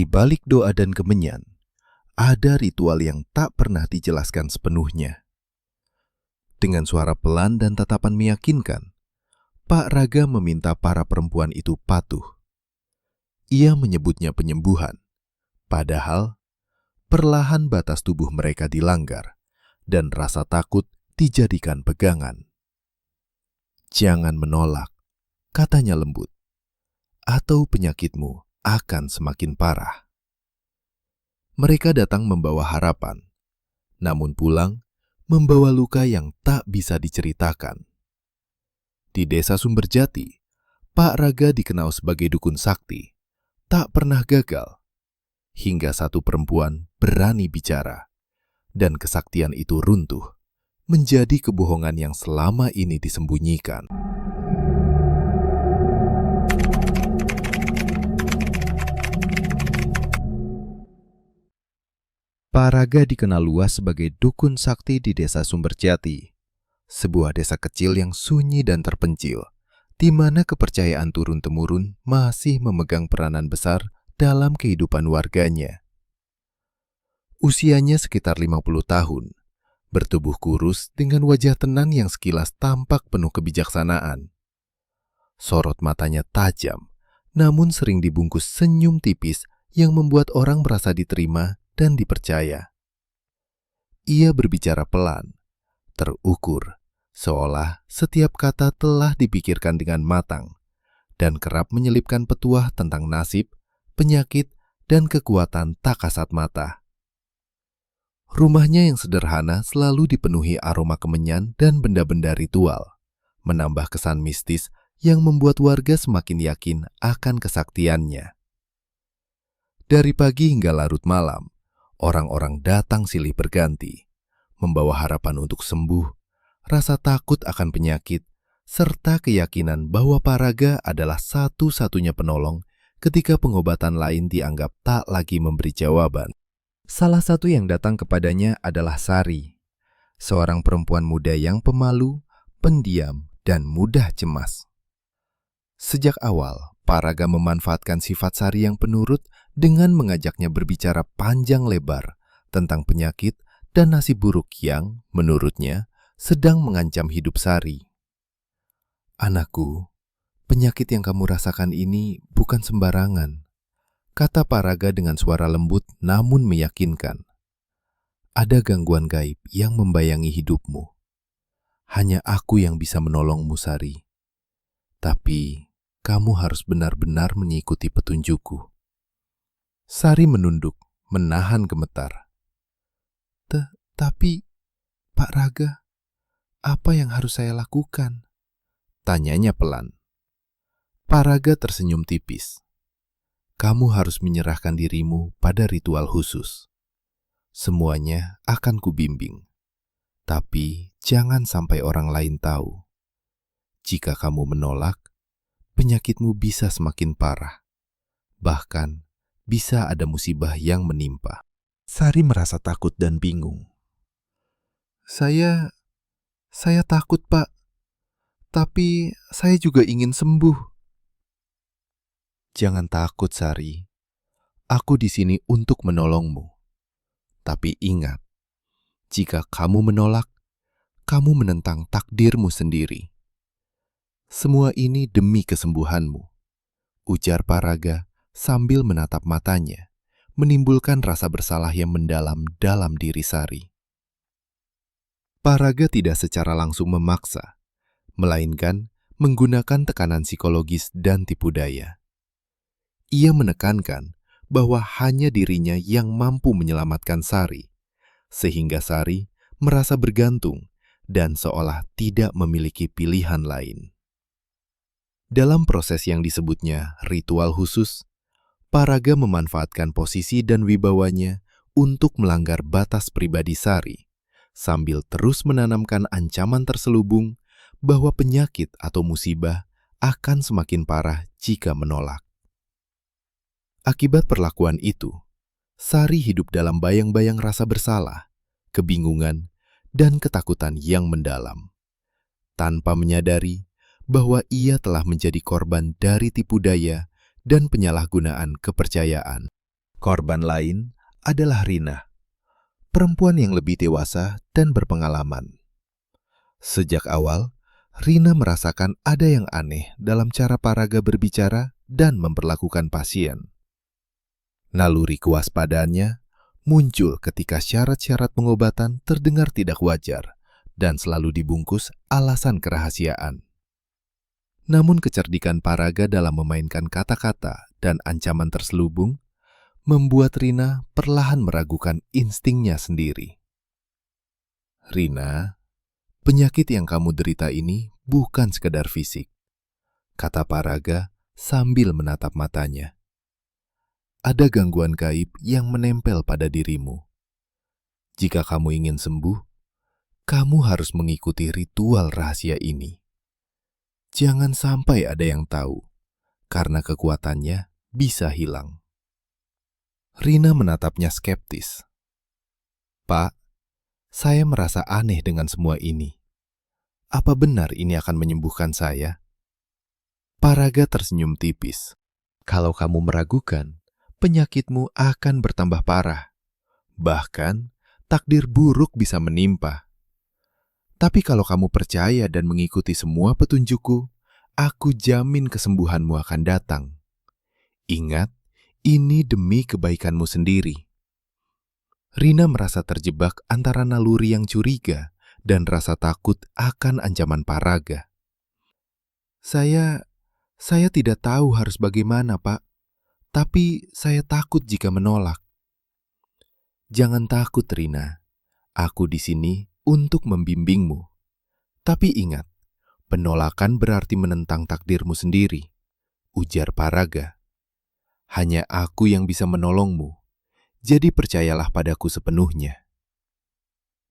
Di balik doa dan kemenyan, ada ritual yang tak pernah dijelaskan sepenuhnya. Dengan suara pelan dan tatapan meyakinkan, Pak Raga meminta para perempuan itu patuh. Ia menyebutnya penyembuhan, padahal perlahan batas tubuh mereka dilanggar dan rasa takut dijadikan pegangan. Jangan menolak, katanya lembut, atau penyakitmu akan semakin parah. Mereka datang membawa harapan, namun pulang membawa luka yang tak bisa diceritakan. Di desa Sumberjati, Pak Raga dikenal sebagai dukun sakti, tak pernah gagal, hingga satu perempuan berani bicara, dan kesaktian itu runtuh, menjadi kebohongan yang selama ini disembunyikan. Pak Raga dikenal luas sebagai dukun sakti di desa Sumberjati, sebuah desa kecil yang sunyi dan terpencil, di mana kepercayaan turun-temurun masih memegang peranan besar dalam kehidupan warganya. Usianya sekitar 50 tahun, bertubuh kurus dengan wajah tenang yang sekilas tampak penuh kebijaksanaan. Sorot matanya tajam, namun sering dibungkus senyum tipis yang membuat orang merasa diterima dan dipercaya. Ia berbicara pelan, terukur, seolah setiap kata telah dipikirkan dengan matang, dan kerap menyelipkan petuah tentang nasib, penyakit, dan kekuatan tak kasat mata. Rumahnya yang sederhana selalu dipenuhi aroma kemenyan dan benda-benda ritual, menambah kesan mistis yang membuat warga semakin yakin akan kesaktiannya. Dari pagi hingga larut malam, orang-orang datang silih berganti, membawa harapan untuk sembuh, rasa takut akan penyakit, serta keyakinan bahwa Pak Raga adalah satu-satunya penolong ketika pengobatan lain dianggap tak lagi memberi jawaban. Salah satu yang datang kepadanya adalah Sari, seorang perempuan muda yang pemalu, pendiam, dan mudah cemas. Sejak awal, Pak Raga memanfaatkan sifat Sari yang penurut dengan mengajaknya berbicara panjang lebar tentang penyakit dan nasib buruk yang, menurutnya, sedang mengancam hidup Sari. "Anakku, penyakit yang kamu rasakan ini bukan sembarangan," kata Pak Raga dengan suara lembut namun meyakinkan. "Ada gangguan gaib yang membayangi hidupmu. Hanya aku yang bisa menolongmu, Sari. Tapi kamu harus benar-benar mengikuti petunjukku." Sari menunduk, menahan gemetar. Tapi, Pak Raga, apa yang harus saya lakukan?" tanyanya pelan. Pak Raga tersenyum tipis. "Kamu harus menyerahkan dirimu pada ritual khusus. Semuanya akan kubimbing. Tapi jangan sampai orang lain tahu. Jika kamu menolak, penyakitmu bisa semakin parah. Bahkan, bisa ada musibah yang menimpa." Sari merasa takut dan bingung. Saya takut, Pak. Tapi saya juga ingin sembuh." "Jangan takut, Sari. Aku di sini untuk menolongmu. Tapi ingat, jika kamu menolak, kamu menentang takdirmu sendiri. Semua ini demi kesembuhanmu," ujar Pak Raga sambil menatap matanya, menimbulkan rasa bersalah yang mendalam dalam diri Sari. Pak Raga tidak secara langsung memaksa, melainkan menggunakan tekanan psikologis dan tipu daya. Ia menekankan bahwa hanya dirinya yang mampu menyelamatkan Sari, sehingga Sari merasa bergantung dan seolah tidak memiliki pilihan lain. Dalam proses yang disebutnya ritual khusus, Pak Raga memanfaatkan posisi dan wibawanya untuk melanggar batas pribadi Sari, sambil terus menanamkan ancaman terselubung bahwa penyakit atau musibah akan semakin parah jika menolak. Akibat perlakuan itu, Sari hidup dalam bayang-bayang rasa bersalah, kebingungan, dan ketakutan yang mendalam, tanpa menyadari bahwa ia telah menjadi korban dari tipu daya dan penyalahgunaan kepercayaan. Korban lain adalah Rina, perempuan yang lebih dewasa dan berpengalaman. Sejak awal, Rina merasakan ada yang aneh dalam cara Paraga berbicara dan memperlakukan pasien. Naluri kewaspadaannya muncul ketika syarat-syarat pengobatan terdengar tidak wajar dan selalu dibungkus alasan kerahasiaan. Namun kecerdikan Paraga dalam memainkan kata-kata dan ancaman terselubung membuat Rina perlahan meragukan instingnya sendiri. "Rina, penyakit yang kamu derita ini bukan sekedar fisik," kata Paraga sambil menatap matanya. "Ada gangguan gaib yang menempel pada dirimu. Jika kamu ingin sembuh, kamu harus mengikuti ritual rahasia ini. Jangan sampai ada yang tahu, karena kekuatannya bisa hilang." Rina menatapnya skeptis. "Pak, saya merasa aneh dengan semua ini. Apa benar ini akan menyembuhkan saya?" Paraga tersenyum tipis. "Kalau kamu meragukan, penyakitmu akan bertambah parah. Bahkan, takdir buruk bisa menimpa. Tapi kalau kamu percaya dan mengikuti semua petunjukku, aku jamin kesembuhanmu akan datang. Ingat, ini demi kebaikanmu sendiri." Rina merasa terjebak antara naluri yang curiga dan rasa takut akan ancaman Paraga. Saya tidak tahu harus bagaimana, Pak. Tapi saya takut jika menolak." "Jangan takut, Rina. Aku di sini untuk membimbingmu. Tapi ingat, penolakan berarti menentang takdirmu sendiri," ujar Paraga. "Hanya aku yang bisa menolongmu. Jadi percayalah padaku sepenuhnya."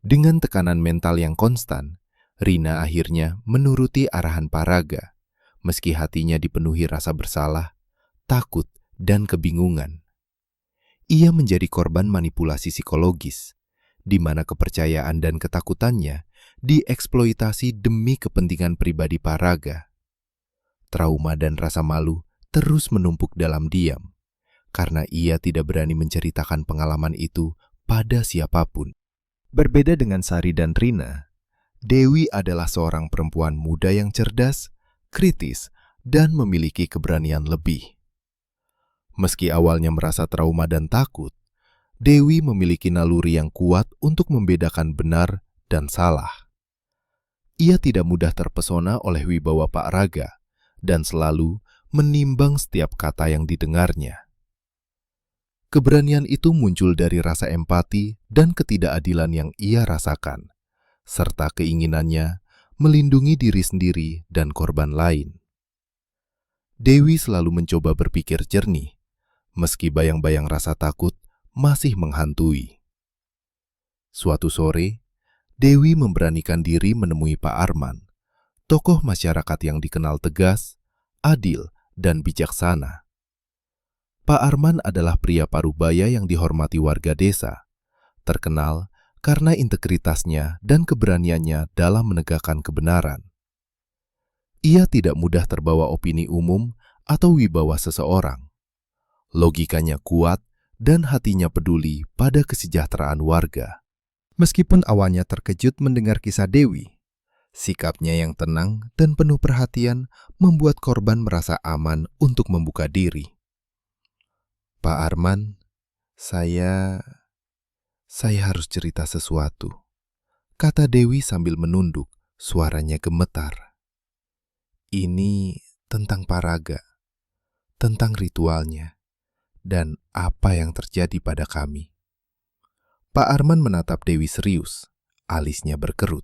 Dengan tekanan mental yang konstan, Rina akhirnya menuruti arahan Paraga, meski hatinya dipenuhi rasa bersalah, takut, dan kebingungan. Ia menjadi korban manipulasi psikologis, di mana kepercayaan dan ketakutannya dieksploitasi demi kepentingan pribadi Paraga. Trauma dan rasa malu terus menumpuk dalam diam, karena ia tidak berani menceritakan pengalaman itu pada siapapun. Berbeda dengan Sari dan Rina, Dewi adalah seorang perempuan muda yang cerdas, kritis, dan memiliki keberanian lebih. Meski awalnya merasa trauma dan takut, Dewi memiliki naluri yang kuat untuk membedakan benar dan salah. Ia tidak mudah terpesona oleh wibawa Pak Raga dan selalu menimbang setiap kata yang didengarnya. Keberanian itu muncul dari rasa empati dan ketidakadilan yang ia rasakan, serta keinginannya melindungi diri sendiri dan korban lain. Dewi selalu mencoba berpikir jernih, meski bayang-bayang rasa takut masih menghantui. Suatu sore, Dewi memberanikan diri menemui Pak Arman, tokoh masyarakat yang dikenal tegas, adil, dan bijaksana. Pak Arman adalah pria parubaya yang dihormati warga desa, terkenal karena integritasnya dan keberaniannya dalam menegakkan kebenaran. Ia tidak mudah terbawa opini umum atau wibawa seseorang. Logikanya kuat dan hatinya peduli pada kesejahteraan warga. Meskipun awalnya terkejut mendengar kisah Dewi, sikapnya yang tenang dan penuh perhatian membuat korban merasa aman untuk membuka diri. "Pak Arman, saya harus cerita sesuatu," kata Dewi sambil menunduk, suaranya gemetar. "Ini tentang Paraga, tentang ritualnya, dan apa yang terjadi pada kami." Pak Arman menatap Dewi serius, alisnya berkerut.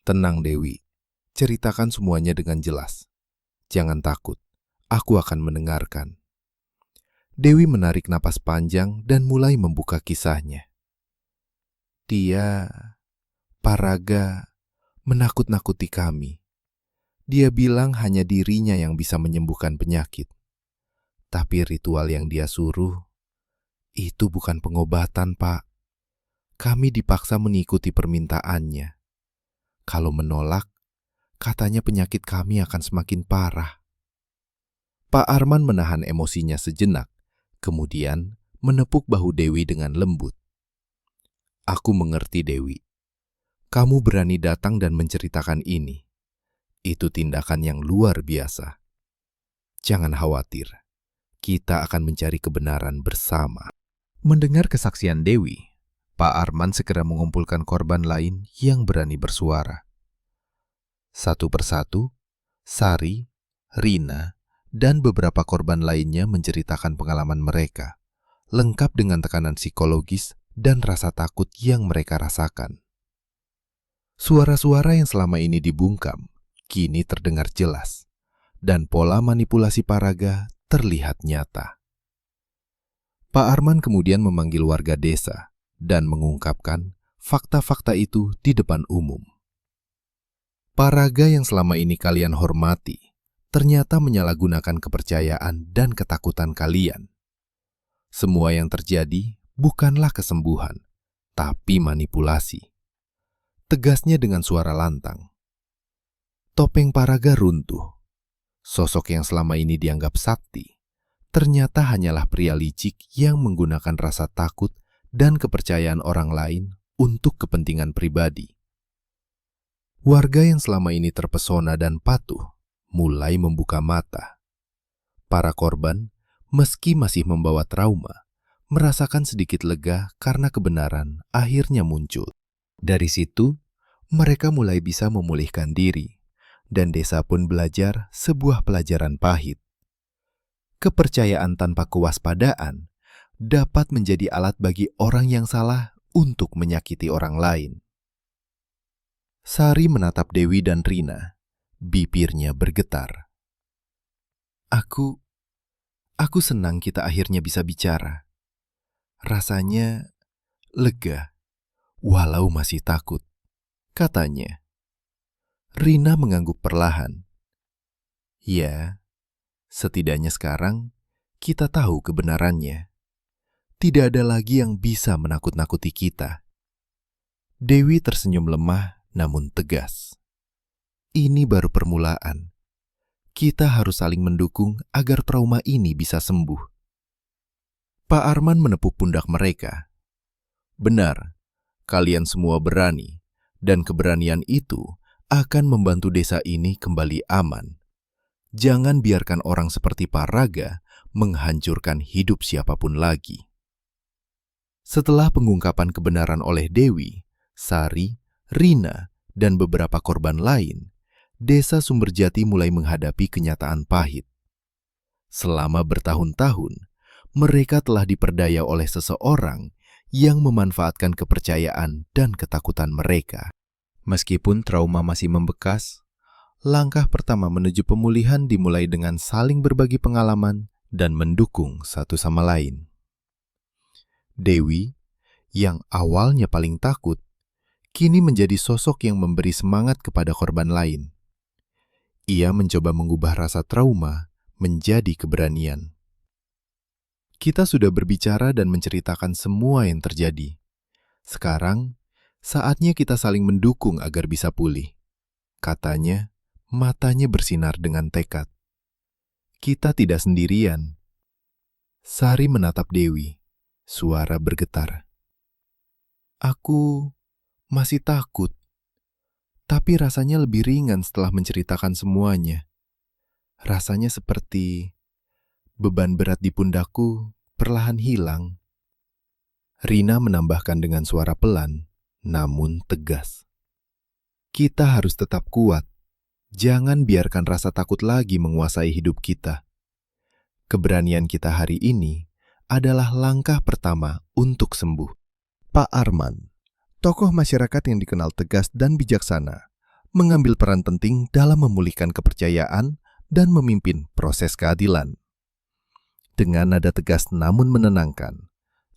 "Tenang Dewi, ceritakan semuanya dengan jelas. Jangan takut, aku akan mendengarkan." Dewi menarik napas panjang dan mulai membuka kisahnya. Paraga menakut-nakuti kami. Dia bilang hanya dirinya yang bisa menyembuhkan penyakit. Tapi ritual yang dia suruh, itu bukan pengobatan, Pak. Kami dipaksa mengikuti permintaannya. Kalau menolak, katanya penyakit kami akan semakin parah. Pak Arman menahan emosinya sejenak, Kemudian menepuk bahu Dewi dengan lembut. "Aku mengerti, Dewi. Kamu berani datang dan menceritakan ini. Itu tindakan yang luar biasa. Jangan khawatir, kita akan mencari kebenaran bersama." Mendengar kesaksian Dewi, Pak Arman segera mengumpulkan korban lain yang berani bersuara. Satu persatu, Sari, Rina, dan beberapa korban lainnya menceritakan pengalaman mereka, lengkap dengan tekanan psikologis dan rasa takut yang mereka rasakan. Suara-suara yang selama ini dibungkam, kini terdengar jelas, dan pola manipulasi Paraga terlihat nyata. Pak Arman kemudian memanggil warga desa dan mengungkapkan fakta-fakta itu di depan umum. Paraga yang selama ini kalian hormati, ternyata menyalahgunakan kepercayaan dan ketakutan kalian. Semua yang terjadi bukanlah kesembuhan, tapi manipulasi. Tegasnya dengan suara lantang. Topeng Paraga runtuh. Sosok yang selama ini dianggap sakti, ternyata hanyalah pria licik yang menggunakan rasa takut dan kepercayaan orang lain untuk kepentingan pribadi. Warga yang selama ini terpesona dan patuh mulai membuka mata. Para korban, meski masih membawa trauma, merasakan sedikit lega karena kebenaran akhirnya muncul. Dari situ, mereka mulai bisa memulihkan diri, dan desa pun belajar sebuah pelajaran pahit. Kepercayaan tanpa kewaspadaan dapat menjadi alat bagi orang yang salah untuk menyakiti orang lain. Sari menatap Dewi dan Rina. Bibirnya bergetar. Aku senang kita akhirnya bisa bicara. Rasanya lega, walau masih takut, katanya. Rina mengangguk perlahan. Ya, setidaknya sekarang kita tahu kebenarannya. Tidak ada lagi yang bisa menakut-nakuti kita. Dewi tersenyum lemah namun tegas. Ini baru permulaan. Kita harus saling mendukung agar trauma ini bisa sembuh. Pak Arman menepuk pundak mereka. Benar, kalian semua berani, dan keberanian itu akan membantu desa ini kembali aman. Jangan biarkan orang seperti Paraga menghancurkan hidup siapapun lagi. Setelah pengungkapan kebenaran oleh Dewi, Sari, Rina, dan beberapa korban lain, desa Sumberjati mulai menghadapi kenyataan pahit. Selama bertahun-tahun, mereka telah diperdaya oleh seseorang yang memanfaatkan kepercayaan dan ketakutan mereka. Meskipun trauma masih membekas, langkah pertama menuju pemulihan dimulai dengan saling berbagi pengalaman dan mendukung satu sama lain. Dewi, yang awalnya paling takut, kini menjadi sosok yang memberi semangat kepada korban lain. Ia mencoba mengubah rasa trauma menjadi keberanian. Kita sudah berbicara dan menceritakan semua yang terjadi. Sekarang, saatnya kita saling mendukung agar bisa pulih. Katanya, matanya bersinar dengan tekad. Kita tidak sendirian. Sari menatap Dewi, suara bergetar. Aku masih takut, tapi rasanya lebih ringan setelah menceritakan semuanya. Rasanya seperti beban berat di pundakku perlahan hilang. Rina menambahkan dengan suara pelan, namun tegas. Kita harus tetap kuat. Jangan biarkan rasa takut lagi menguasai hidup kita. Keberanian kita hari ini adalah langkah pertama untuk sembuh. Pak Arman, tokoh masyarakat yang dikenal tegas dan bijaksana, mengambil peran penting dalam memulihkan kepercayaan dan memimpin proses keadilan. Dengan nada tegas namun menenangkan,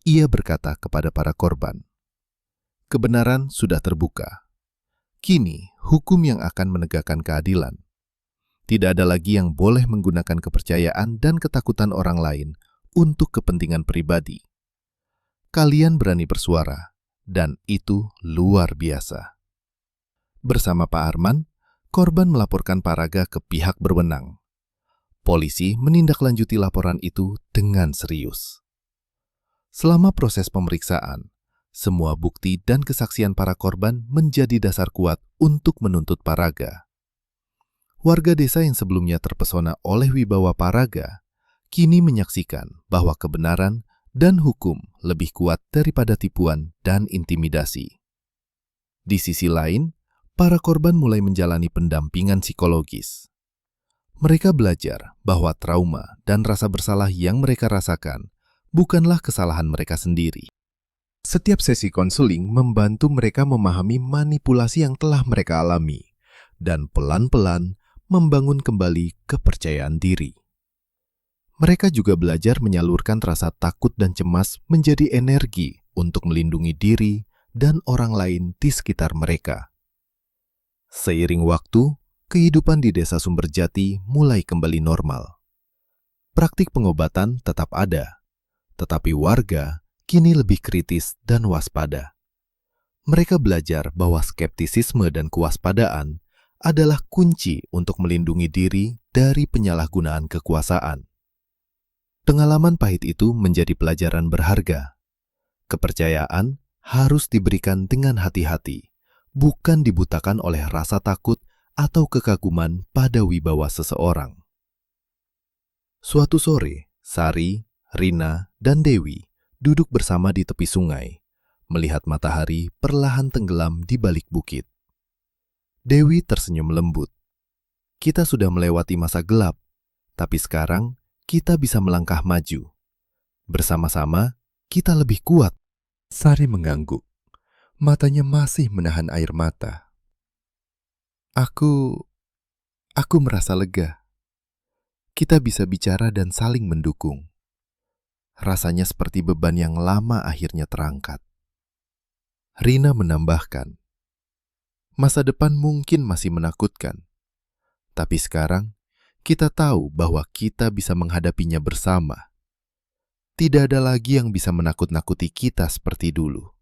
ia berkata kepada para korban, "Kebenaran sudah terbuka. Kini, hukum yang akan menegakkan keadilan. Tidak ada lagi yang boleh menggunakan kepercayaan dan ketakutan orang lain untuk kepentingan pribadi. Kalian berani bersuara, dan itu luar biasa." Bersama Pak Arman, korban melaporkan Paraga ke pihak berwenang. Polisi menindaklanjuti laporan itu dengan serius. Selama proses pemeriksaan, semua bukti dan kesaksian para korban menjadi dasar kuat untuk menuntut Paraga. Warga desa yang sebelumnya terpesona oleh wibawa Paraga, kini menyaksikan bahwa kebenaran dan hukum lebih kuat daripada tipuan dan intimidasi. Di sisi lain, para korban mulai menjalani pendampingan psikologis. Mereka belajar bahwa trauma dan rasa bersalah yang mereka rasakan bukanlah kesalahan mereka sendiri. Setiap sesi konseling membantu mereka memahami manipulasi yang telah mereka alami dan pelan-pelan membangun kembali kepercayaan diri. Mereka juga belajar menyalurkan rasa takut dan cemas menjadi energi untuk melindungi diri dan orang lain di sekitar mereka. Seiring waktu, kehidupan di Desa Sumberjati mulai kembali normal. Praktik pengobatan tetap ada, tetapi warga kini lebih kritis dan waspada. Mereka belajar bahwa skeptisisme dan kewaspadaan adalah kunci untuk melindungi diri dari penyalahgunaan kekuasaan. Pengalaman pahit itu menjadi pelajaran berharga. Kepercayaan harus diberikan dengan hati-hati, bukan dibutakan oleh rasa takut atau kekaguman pada wibawa seseorang. Suatu sore, Sari, Rina, dan Dewi duduk bersama di tepi sungai, melihat matahari perlahan tenggelam di balik bukit. Dewi tersenyum lembut. Kita sudah melewati masa gelap, tapi sekarang kita bisa melangkah maju. Bersama-sama, kita lebih kuat. Sari mengangguk. Matanya masih menahan air mata. Aku merasa lega. Kita bisa bicara dan saling mendukung. Rasanya seperti beban yang lama akhirnya terangkat. Rina menambahkan, masa depan mungkin masih menakutkan, tapi sekarang kita tahu bahwa kita bisa menghadapinya bersama. Tidak ada lagi yang bisa menakut-nakuti kita seperti dulu.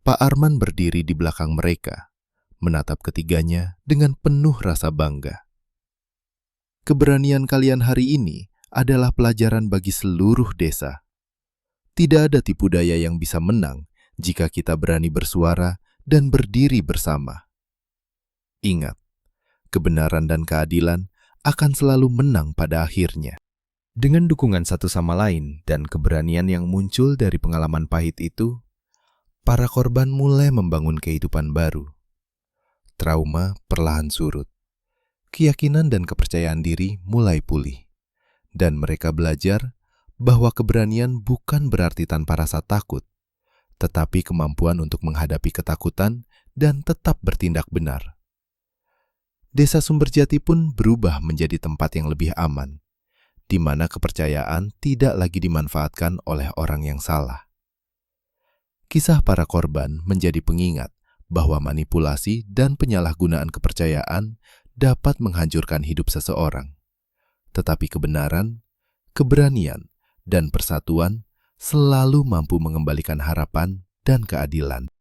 Pak Arman berdiri di belakang mereka, menatap ketiganya dengan penuh rasa bangga. Keberanian kalian hari ini adalah pelajaran bagi seluruh desa. Tidak ada tipu daya yang bisa menang jika kita berani bersuara dan berdiri bersama. Ingat, kebenaran dan keadilan akan selalu menang pada akhirnya. Dengan dukungan satu sama lain dan keberanian yang muncul dari pengalaman pahit itu, para korban mulai membangun kehidupan baru. Trauma perlahan surut. Keyakinan dan kepercayaan diri mulai pulih. Dan mereka belajar bahwa keberanian bukan berarti tanpa rasa takut, tetapi kemampuan untuk menghadapi ketakutan dan tetap bertindak benar. Desa Sumberjati pun berubah menjadi tempat yang lebih aman, di mana kepercayaan tidak lagi dimanfaatkan oleh orang yang salah. Kisah para korban menjadi pengingat bahwa manipulasi dan penyalahgunaan kepercayaan dapat menghancurkan hidup seseorang. Tetapi kebenaran, keberanian, dan persatuan selalu mampu mengembalikan harapan dan keadilan.